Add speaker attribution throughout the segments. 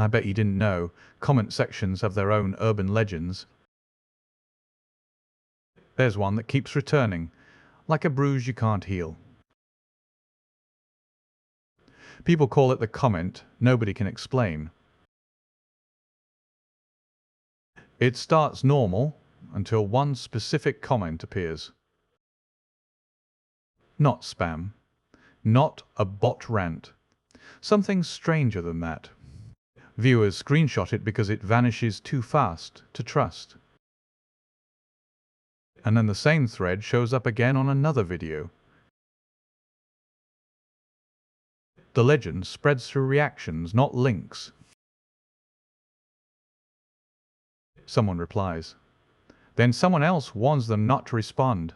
Speaker 1: I bet you didn't know. Comment sections have their own urban legends. There's one that keeps returning, like a bruise you can't heal. People call it the comment nobody can explain. It starts normal until one specific comment appears. Not spam. Not a bot rant. Something stranger than that. Viewers screenshot it because it vanishes too fast to trust. And then the same thread shows up again on another video. The legend spreads through reactions, not links. Someone replies. Then someone else warns them not to respond.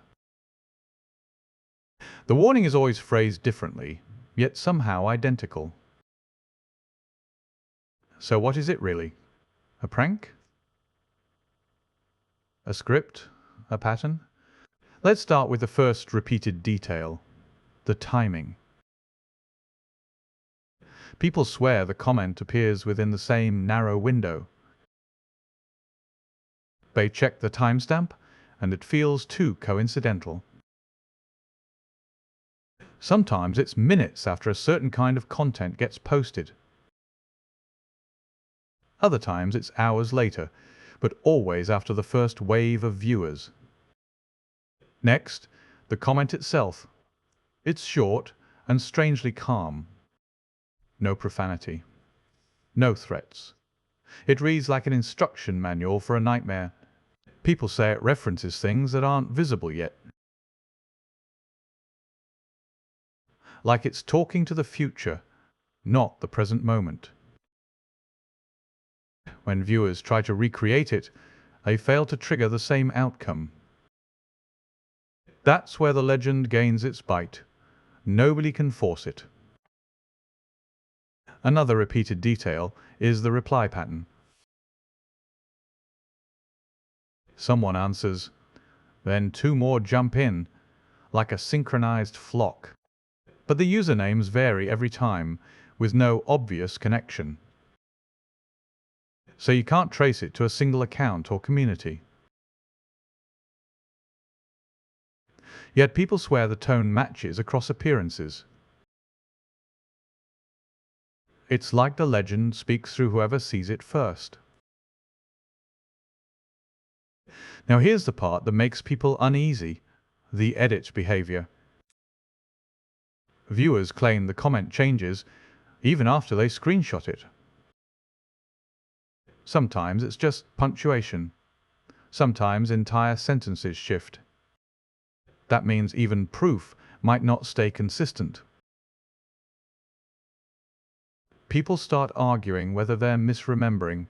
Speaker 1: The warning is always phrased differently, yet somehow identical. So what is it really? A prank? A script? A pattern? Let's start with the first repeated detail, the timing. People swear the comment appears within the same narrow window. They check the timestamp, and it feels too coincidental. Sometimes it's minutes after a certain kind of content gets posted. Other times it's hours later, but always after the first wave of viewers. Next, the comment itself. It's short and strangely calm. No profanity. No threats. It reads like an instruction manual for a nightmare. People say it references things that aren't visible yet. Like it's talking to the future, not the present moment. When viewers try to recreate it, they fail to trigger the same outcome. That's where the legend gains its bite. Nobody can force it. Another repeated detail is the reply pattern. Someone answers, then two more jump in, like a synchronized flock. But the usernames vary every time, with no obvious connection. So you can't trace it to a single account or community. Yet people swear the tone matches across appearances. It's like the legend speaks through whoever sees it first. Now here's the part that makes people uneasy, the edit behavior. Viewers claim the comment changes even after they screenshot it. Sometimes it's just punctuation. Sometimes entire sentences shift. That means even proof might not stay consistent. People start arguing whether they're misremembering.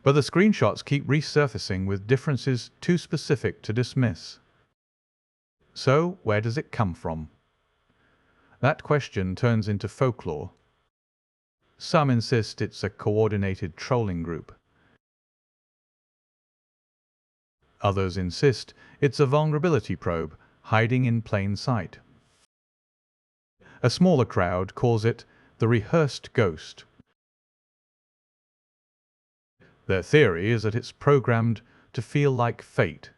Speaker 1: But the screenshots keep resurfacing with differences too specific to dismiss. So where does it come from? That question turns into folklore. Some insist it's a coordinated trolling group. Others insist it's a vulnerability probe hiding in plain sight. A smaller crowd calls it the rehearsed ghost. Their theory is that it's programmed to feel like fate.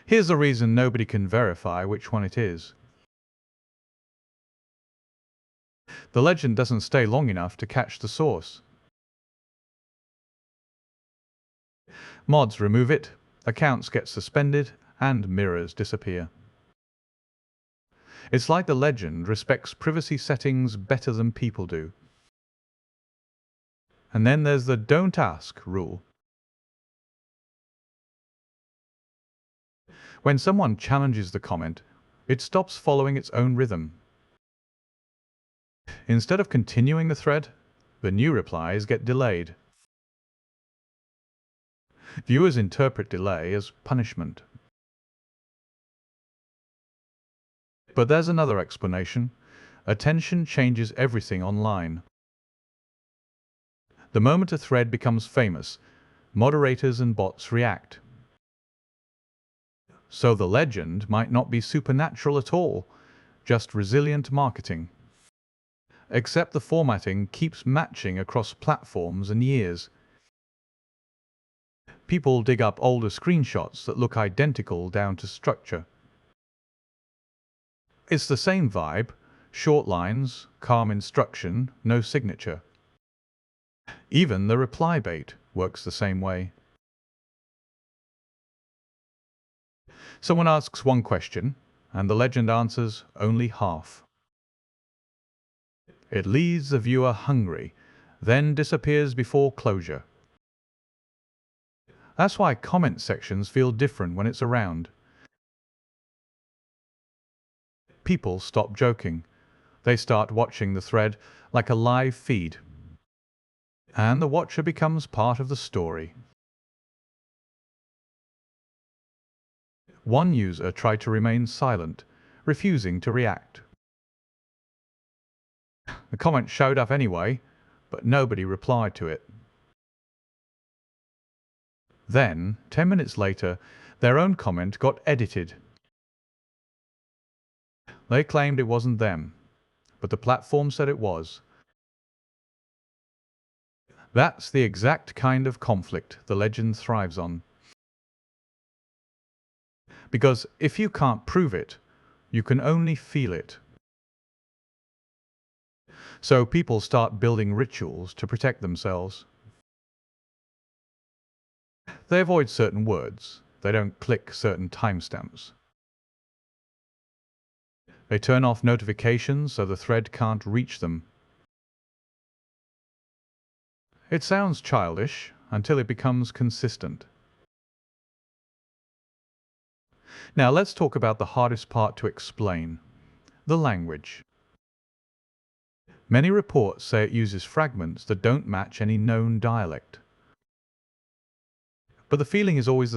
Speaker 1: Here's the reason nobody can verify which one it is. The legend doesn't stay long enough to catch the source. Mods remove it, accounts get suspended, and mirrors disappear. It's like the legend respects privacy settings better than people do. And then there's the don't ask rule. When someone challenges the comment, it stops following its own rhythm. Instead of continuing the thread, the new replies get delayed. Viewers interpret delay as punishment. But there's another explanation. Attention changes everything online. The moment a thread becomes famous, moderators and bots react. So the legend might not be supernatural at all, just resilient marketing. Except the formatting keeps matching across platforms and years. People dig up older screenshots that look identical down to structure. It's the same vibe, short lines, calm instruction, no signature. Even the reply bait works the same way. Someone asks one question, and the legend answers only half. It leaves the viewer hungry, then disappears before closure. That's why comment sections feel different when it's around. People stop joking. They start watching the thread like a live feed. And the watcher becomes part of the story. One user tried to remain silent, refusing to react. The comment showed up anyway, but nobody replied to it. Then, 10 minutes later, their own comment got edited. They claimed it wasn't them, but the platform said it was. That's the exact kind of conflict the legend thrives on. Because if you can't prove it, you can only feel it. So people start building rituals to protect themselves. They avoid certain words. They don't click certain timestamps. They turn off notifications so the thread can't reach them. It sounds childish until it becomes consistent. Now let's talk about the hardest part to explain, the language. Many reports say it uses fragments that don't match any known dialect. But the feeling is always the